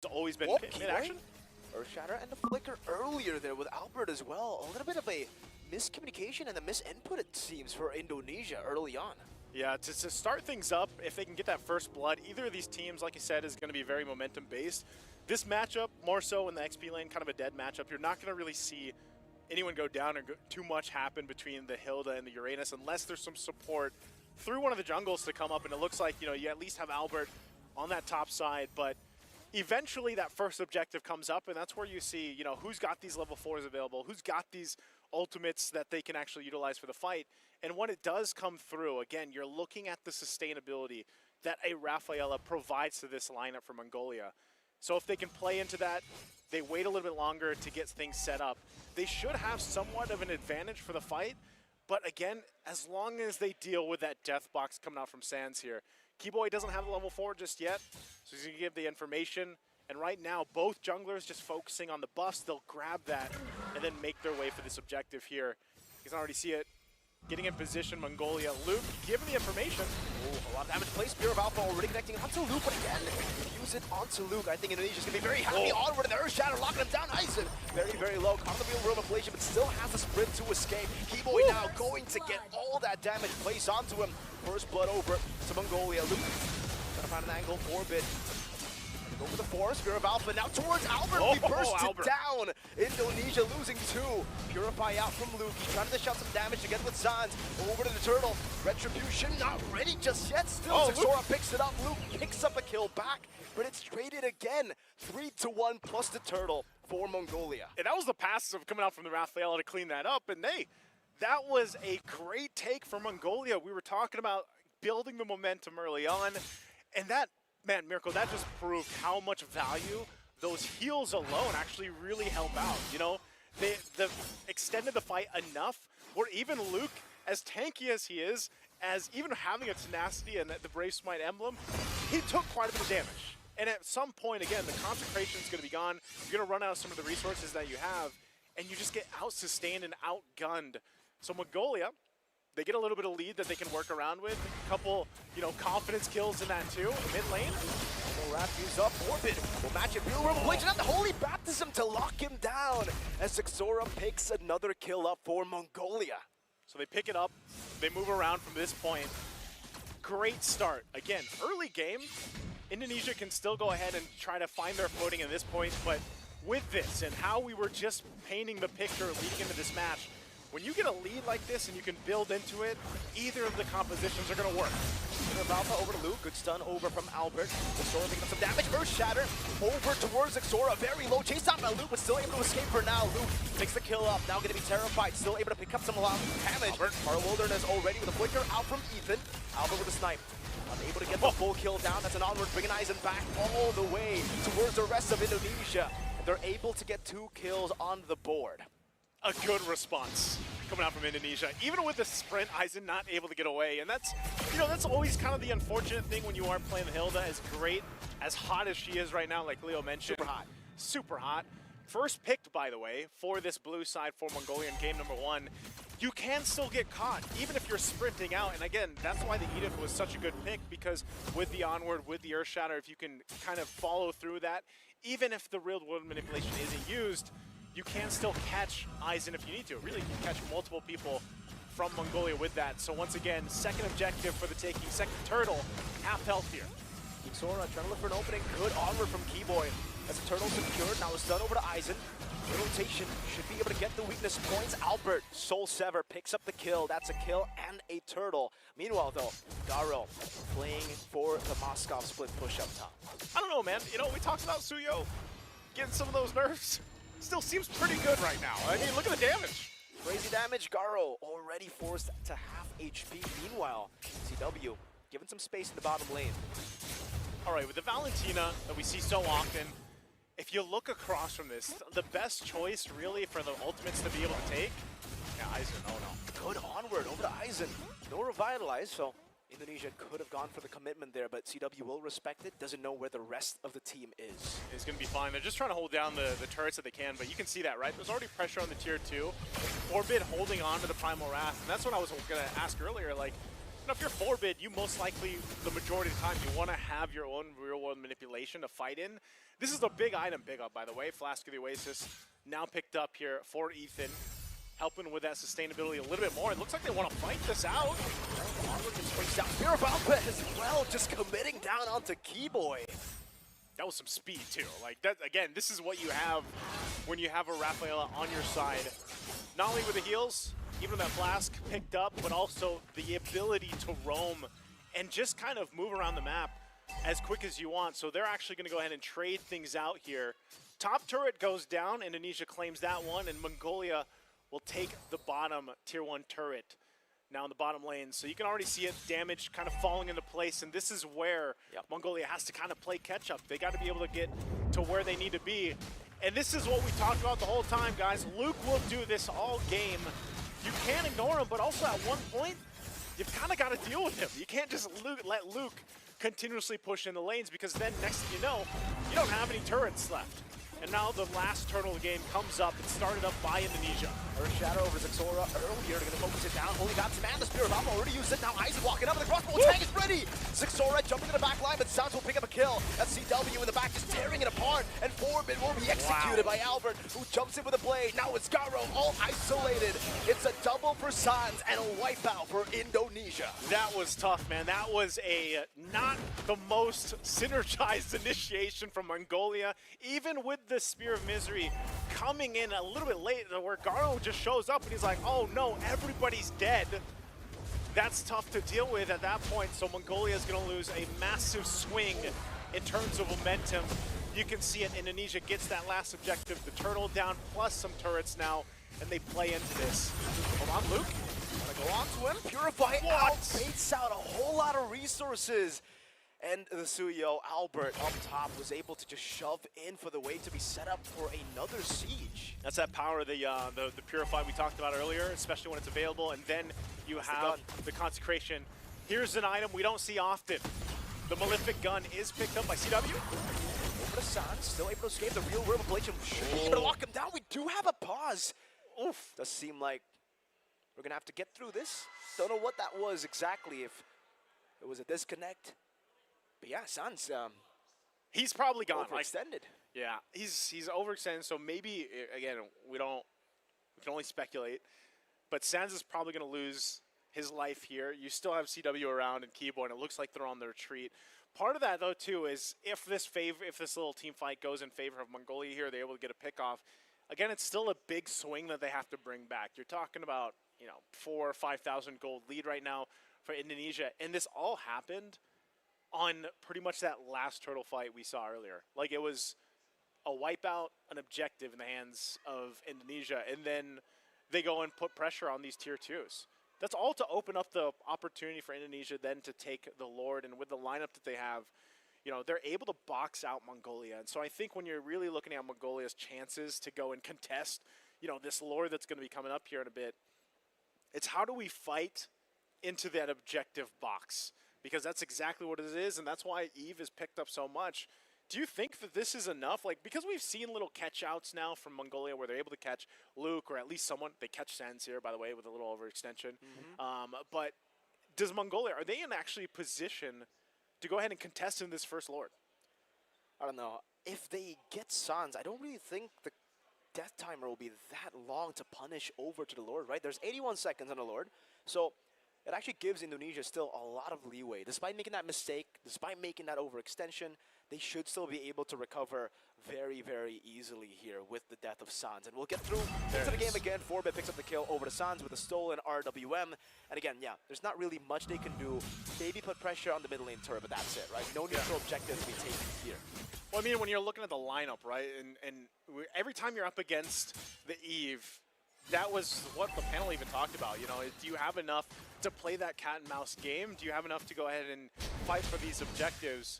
always been in action. Earthshatter and the flicker earlier there with Albert as well. A little bit of a miscommunication and a misinput, it seems, for Indonesia early on. Yeah, to start things up, if they can get that first blood, either of these teams, like you said, is going to be very momentum-based. This matchup, more so in the XP lane, kind of a dead matchup. You're not going to really see anyone go down or too much happen between the Hilda and the Uranus unless there's some support through one of the jungles to come up. And it looks like, you at least have Albert on that top side. But eventually that first objective comes up, and that's where you see, who's got these level 4s available, who's got these ultimates that they can actually utilize for the fight. And when it does come through, again, you're looking at the sustainability that a Rafaela provides to this lineup for Mongolia. So if they can play into that, they wait a little bit longer to get things set up, they should have somewhat of an advantage for the fight. But again, as long as they deal with that death box coming out from Sands here, Keyboy doesn't have the level 4 just yet, so he's going to give the information. And right now, both junglers just focusing on the buffs. They'll grab that and then make their way for this objective here. You can already see it. Getting in position, Mongolia. Luke, given the information. Oh, a lot of damage placed. Spear of Alpha already connecting onto Luke, but again, use it onto Luke. I think Indonesia's going to be very happy. Onward, and the Earthshatter locking him down. Ison, very, very low. Caught on the real world inflation, but still has a sprint to escape. Keyboy now going to get all that damage placed onto him. First blood over to Mongolia. Luke trying to find an angle. Orbit. Go for the forest. Spear of Alpha now towards Albert. We burst it down. Indonesia losing 2. Purify out from Luke. He's trying to dish out some damage to get with Sands. Over to the turtle. Retribution not ready just yet. Still, Zexora picks it up. Luke picks up a kill back, but it's traded again. 3-1 plus the turtle for Mongolia. And that was the pass of coming out from the Rafaela to clean that up. And that was a great take for Mongolia. We were talking about building the momentum early on, and that, man, Miracle, that just proved how much value those heals alone actually really help out. They extended the fight enough where even Luke, as tanky as he is, as even having a tenacity and the Brave Smite emblem, he took quite a bit of damage. And at some point, again, the consecration is going to be gone. You're going to run out of some of the resources that you have, and you just get out-sustained and outgunned. So Mongolia, they get a little bit of lead that they can work around with. A couple, confidence kills in that too. Mid lane. Wrap use up. Orbit will match it. Real world will out the Holy Baptism to lock him down as Zexora picks another kill up for Mongolia. So they pick it up. They move around from this point. Great start. Again, early game, Indonesia can still go ahead and try to find their footing at this point, but with this and how we were just painting the picture leading into this match, when you get a lead like this and you can build into it, either of the compositions are going to work. Alpha over to Luke. Good stun over from Albert. Zexora picking up some damage. Earthshatter over towards Zexora. Very low. Chased out by Luke, but still able to escape for now. Luke picks the kill up. Now going to be terrified. Still able to pick up some damage. Our Wilderness already with a flicker out from Ethan. Albert with a snipe. Unable to get the full kill down. That's an onward. Bringing Ison back all the way towards the rest of Indonesia. They're able to get 2 kills on the board. A good response coming out from Indonesia. Even with the sprint, Ison not able to get away. And that's, that's always kind of the unfortunate thing when you aren't playing the Hilda as great, as hot as she is right now, like Leo mentioned. Super hot. Super hot. First picked, by the way, for this blue side for Mongolia in game number 1. You can still get caught, even if you're sprinting out. And again, that's why the Edith was such a good pick, because with the onward, with the Earthshatter, if you can kind of follow through that, even if the real world manipulation isn't used, you can still catch Ison if you need to. Really, you can catch multiple people from Mongolia with that. So once again, second objective for the taking. Second turtle, half health here. Zexora trying to look for an opening. Good onward from Keyboy. As the turtle secured, now it's done over to Ison. The rotation should be able to get the weakness points. Albert, Soul Sever, picks up the kill. That's a kill and a turtle. Meanwhile, though, Garo playing for the Moscow split push up top. I don't know, man. We talked about Suyo getting some of those nerfs. Still seems pretty good right now. I mean, look at the damage. Crazy damage. Garo already forced to half HP. Meanwhile, CW given some space in the bottom lane. All right, with the Valentina that we see so often, if you look across from this, the best choice really for the ultimates to be able to take, yeah, Ison, oh no. Good onward over to Ison. No revitalize, so Indonesia could have gone for the commitment there, but CW will respect it, doesn't know where the rest of the team is. It's going to be fine. They're just trying to hold down the turrets that they can, but you can see that, right? There's already pressure on the tier 2. Orbit holding on to the Primal Wrath, and that's what I was going to ask earlier. Like, Now, if you're Forbid, you most likely, the majority of the time, you want to have your own real-world manipulation to fight in. This is a big item, big up, by the way. Flask of the Oasis now picked up here for Ethan, helping with that sustainability a little bit more. It looks like they want to fight this out. Spear of Alpha as well, just committing down onto Keyboy. That was some speed, too. Like, that again, this is what you have when you have a Rafaela on your side. Not only with the heals, even that Flask picked up, but also the ability to roam and just kind of move around the map as quick as you want. So they're actually going to go ahead and trade things out here. Top turret goes down. Indonesia claims that one, and Mongolia will take the bottom tier 1 turret now in the bottom lane. So you can already see it, damage kind of falling into place, and this is where Mongolia has to kind of play catch up. They got to be able to get to where they need to be. And this is what we talked about the whole time, guys. Luke will do this all game. You can't ignore him, but also at one point, you've kind of got to deal with him. You can't just let Luke continuously push in the lanes, because then next thing you know, you don't have any turrets left. And now the last turtle of the game comes up. It's started up by Indonesia. Earth Shadow over Zixora earlier, they're going to focus it down. Only got Timman, the Spear of Alpha already used it. Now Isaac walking up, and the crossbow tag is ready. Zixora jumping in the back line, but Sounds will pick up a kill. That's CW in the back, just tearing it apart. And Forbid will be executed by Albert, who jumps in with a blade. Now it's Garo, all isolated. It's a double for Sans and a wipeout for Indonesia. That was tough, man. That was a not the most synergized initiation from Mongolia, even with the Spear of Misery coming in a little bit late, where Garo just shows up and he's like, oh no, everybody's dead. That's tough to deal with at that point, so Mongolia is going to lose a massive swing in terms of momentum. You can see it, Indonesia gets that last objective, the turtle down, plus some turrets now, and they play into this. Hold on, Luke. Gonna go on to him, Purify out, baits out a whole lot of resources. And the Suyo, Albert, up top, was able to just shove in for the wave to be set up for another siege. That's that power of the Purify we talked about earlier, especially when it's available. And then you have the Consecration. Here's an item we don't see often. The Malefic Gun is picked up by CW. Over to Sans, still able to escape the real world ablation. Should be able to lock him down. We do have a pause. Oof. Does seem like we're going to have to get through this. Don't know what that was exactly, if it was a disconnect. But yeah, Sans, he's probably gone. Overextended. Yeah, he's overextended. So maybe again, we can only speculate. But Sans is probably going to lose his life here. You still have CW around and Keyboard, and it looks like they're on the retreat. Part of that though too is if this little team fight goes in favor of Mongolia here, they're able to get a pick off. Again, it's still a big swing that they have to bring back. You're talking about 4,000 or 5,000 gold lead right now for Indonesia, and this all happened on pretty much that last turtle fight we saw earlier. Like, it was a wipeout, an objective in the hands of Indonesia, and then they go and put pressure on these tier 2s. That's all to open up the opportunity for Indonesia then to take the Lord, and with the lineup that they have, they're able to box out Mongolia. And so I think when you're really looking at Mongolia's chances to go and contest, this Lord that's going to be coming up here in a bit, it's how do we fight into that objective box? Because that's exactly what it is, and that's why Eve is picked up so much. Do you think that this is enough? Like, because we've seen little catch-outs now from Mongolia where they're able to catch Luke, or at least someone. They catch Sans here, by the way, with a little overextension. But does Mongolia, are they in actually position to go ahead and contest in this first Lord? I don't know. If they get Sans, I don't really think the death timer will be that long to punish over to the Lord, right? There's 81 seconds on the Lord, so it actually gives Indonesia still a lot of leeway. Despite making that mistake, despite making that overextension, they should still be able to recover very, very easily here with the death of Sans. And we'll get through into the game again. Forbid picks up the kill over to Sans with a stolen RWM. And again, yeah, there's not really much they can do. Maybe put pressure on the mid lane turret, but that's it, right? No neutral objective to be taken here. Well, I mean, when you're looking at the lineup, right, and every time you're up against the Eve, that was what the panel even talked about. Do you have enough to play that cat and mouse game? Do you have enough to go ahead and fight for these objectives?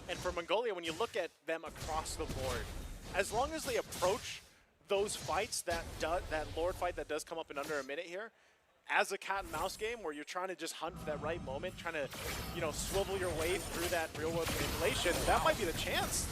And for Mongolia, when you look at them across the board, as long as they approach those fights, that Lord fight that does come up in under a minute here, as a cat and mouse game where you're trying to just hunt for that right moment, trying to, swivel your way through that real world manipulation, that might be the chance.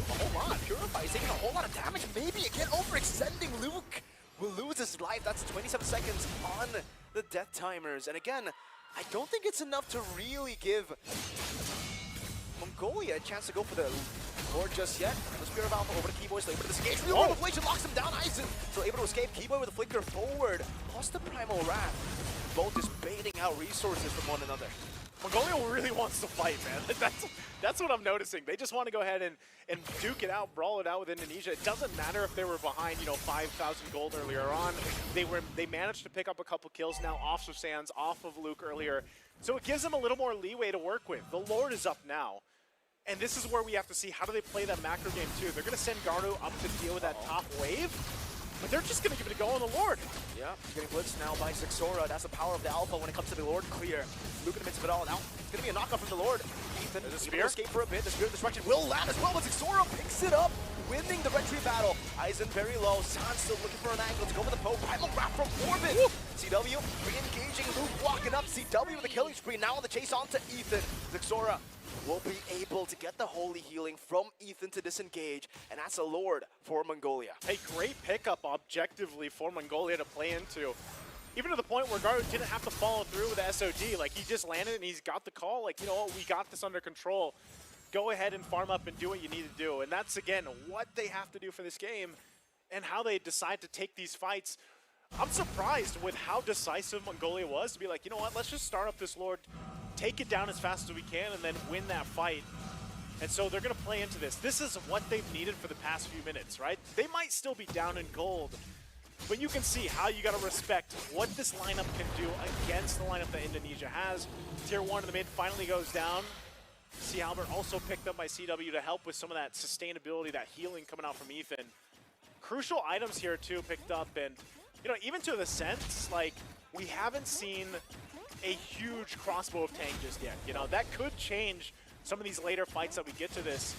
Hold on, Purify is taking a whole lot of damage. Maybe again overextending. Luke will lose his life. That's 27 seconds on the death timers. And again, I don't think it's enough to really give Mongolia a chance to go for the Lord just yet. The Spear of Alpha over to Keyboy, still able to disengage. Real World Inflation locks him down. Aizen still able to escape. Keyboy with a flicker forward. Plus the Primal Wrath. Both just baiting out resources from one another. Mongolia really wants to fight, man. That's what I'm noticing. They just want to go ahead and duke it out, brawl it out with Indonesia. It doesn't matter if they were behind, 5,000 gold earlier on. They managed to pick up a couple kills now off of Sands, off of Luke earlier. So it gives them a little more leeway to work with. The Lord is up now. And this is where we have to see how do they play that macro game too. They're going to send Garu up to deal with that top wave. But they're just going to give it a go on the Lord. Yeah, he's getting blitzed now by Zixora. That's the power of the Alpha when it comes to the Lord clear. Luke in the midst of it all. Now, it's going to be a knockoff from the Lord. Ethan, there's a spear. Escape for a bit. The Spear of Destruction will land as well, but Zixora picks it up, winning the retreat battle. Aizen very low. San still looking for an angle to go for the poke. Primal Wrath from Orbit. CW re-engaging. Luke walking up. CW with the killing spree. Now on the chase onto Ethan. Zixora will be able to get the holy healing from Ethan to disengage, and that's a Lord for Mongolia. A great pickup objectively for Mongolia to play into. Even to the point where Garu didn't have to follow through with the SOD. Like, he just landed and he's got the call. Like, you know what, we got this under control. Go ahead and farm up and do what you need to do. And that's, again, what they have to do for this game and how they decide to take these fights. I'm surprised with how decisive Mongolia was to be like, you know what, let's just start up this Lord, take it down as fast as we can, and then win that fight. And so they're going to play into this. This is what they've needed for the past few minutes, right? They might still be down in gold, but you can see how you got to respect what this lineup can do against the lineup that Indonesia has. Tier 1 in the mid finally goes down. See Albert also picked up by CW to help with some of that sustainability, that healing coming out from Ethan. Crucial items here too picked up, and even to the sense, like, we haven't seen a huge crossbow of Tang just yet. That could change some of these later fights that we get to this.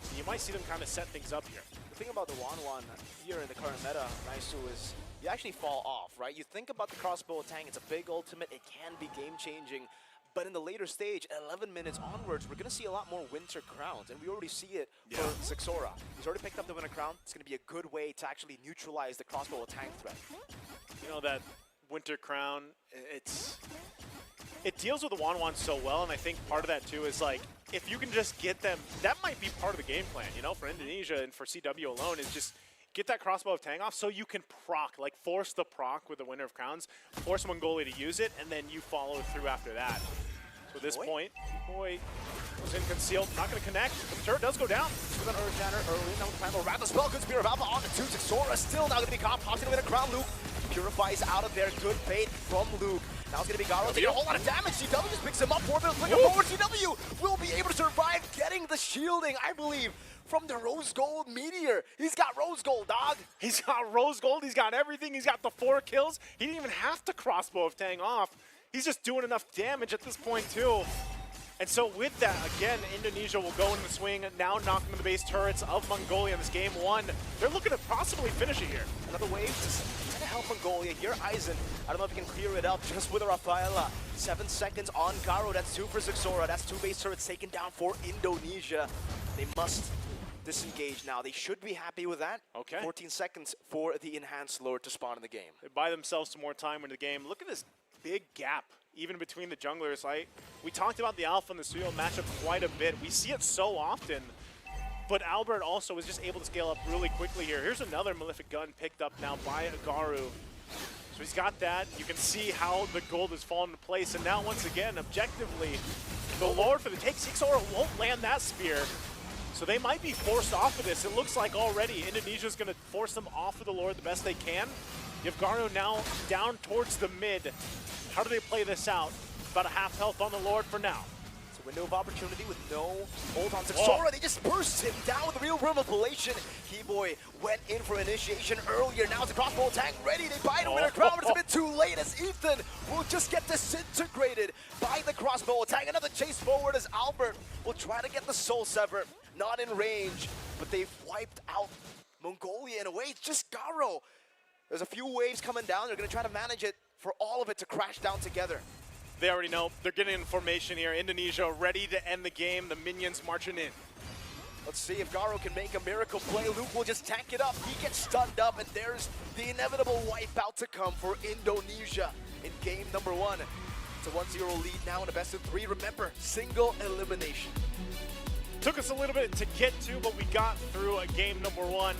So you might see them kind of set things up here. The thing about the Wanwan here in the current meta, Naisu, is you actually fall off, right? You think about the crossbow of Tang, it's a big ultimate, it can be game-changing. But in the later stage, 11 minutes onwards, we're going to see a lot more Winter Crowns, and we already see it for Zixora. He's already picked up the Winter Crown. It's going to be a good way to actually neutralize the crossbow of Tang threat. That Winter Crown, it deals with the Wanwan so well, and I think part of that too is, like, if you can just get them, that might be part of the game plan, for Indonesia and for CW alone, is just get that crossbow of Tang off so you can proc, like force the proc with the Winter of Crowns, force Mongolia to use it, and then you follow through after that. So at this point, Boy was in concealed, not going to connect, but the turret does go down. With an Earth Shatter early, now with Primal Wrath as well. Good Spear of Alpha on the two. Zixora still now going to be caught, pops into a crown. Luke purifies out of there. Good bait from Luke. Now it's going to be Garu taking a whole lot of damage. CW just picks him up. Orbit flicker forward. CW will be able to survive, getting the shielding, I believe, from the Rose Gold Meteor. He's got Rose Gold, dog. He's got Rose Gold. He's got everything. He's got the 4 kills. He didn't even have to crossbow of Tang off. He's just doing enough damage at this point, too. And so with that, again, Indonesia will go in the swing, now knocking the base turrets of Mongolia in this game 1. They're looking to possibly finish it here. Another wave to try to help Mongolia. Here, Aizen, I don't know if he can clear it up just with a Rafaela. 7 seconds on Garu. That's 2 for Zixora. That's 2 base turrets taken down for Indonesia. They must disengage now. They should be happy with that. Okay. 14 seconds for the Enhanced Lord to spawn in the game. They buy themselves some more time in the game. Look at this big gap, even between the junglers. We talked about the Alpha and the Suyo matchup quite a bit. We see it so often, but Albert also was just able to scale up really quickly here. Here's another Malefic Gun picked up now by Garu. So he's got that. You can see how the gold has fallen into place, and now once again, objectively, the Lord for the take. Zixora won't land that spear, so they might be forced off of this. It looks like already Indonesia's going to force them off of the Lord the best they can. You have Garu now down towards the mid. How do they play this out? About a half health on the Lord for now. It's a window of opportunity with no hold on Zixora. They just burst him down with the real room manipulation. Keyboy went in for initiation earlier. Now it's a crossbow tank ready. They buy the Winter Crown, but it's a bit too late as Ethan will just get disintegrated by the crossbow attack. Another chase forward as Albert will try to get the Soul Sever. Not in range, but they've wiped out Mongolia in a way. It's just Garu. There's a few waves coming down. They're going to try to manage it for all of it to crash down together. They already know. They're getting in formation here. Indonesia ready to end the game. The minions marching in. Let's see if Garu can make a miracle play. Luke will just tank it up. He gets stunned up, and there's the inevitable wipeout to come for Indonesia in game number 1. It's a 1-0 lead now in a best of 3. Remember, single elimination. Took us a little bit to get to, but we got through a game number 1.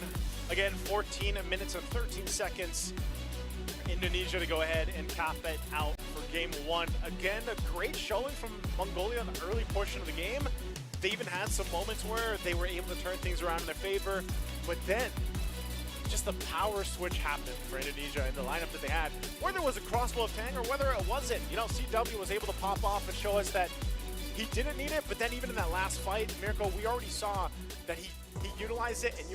Again, 14 minutes and 13 seconds. Indonesia to go ahead and cap it out for game 1. Again, a great showing from Mongolia in the early portion of the game. They even had some moments where they were able to turn things around in their favor, but then just the power switch happened for Indonesia in the lineup that they had. Whether it was a crossbow of Tang or whether it wasn't, you know, CW was able to pop off and show us that he didn't need it, but then even in that last fight, Mirko, we already saw that he utilized it, and you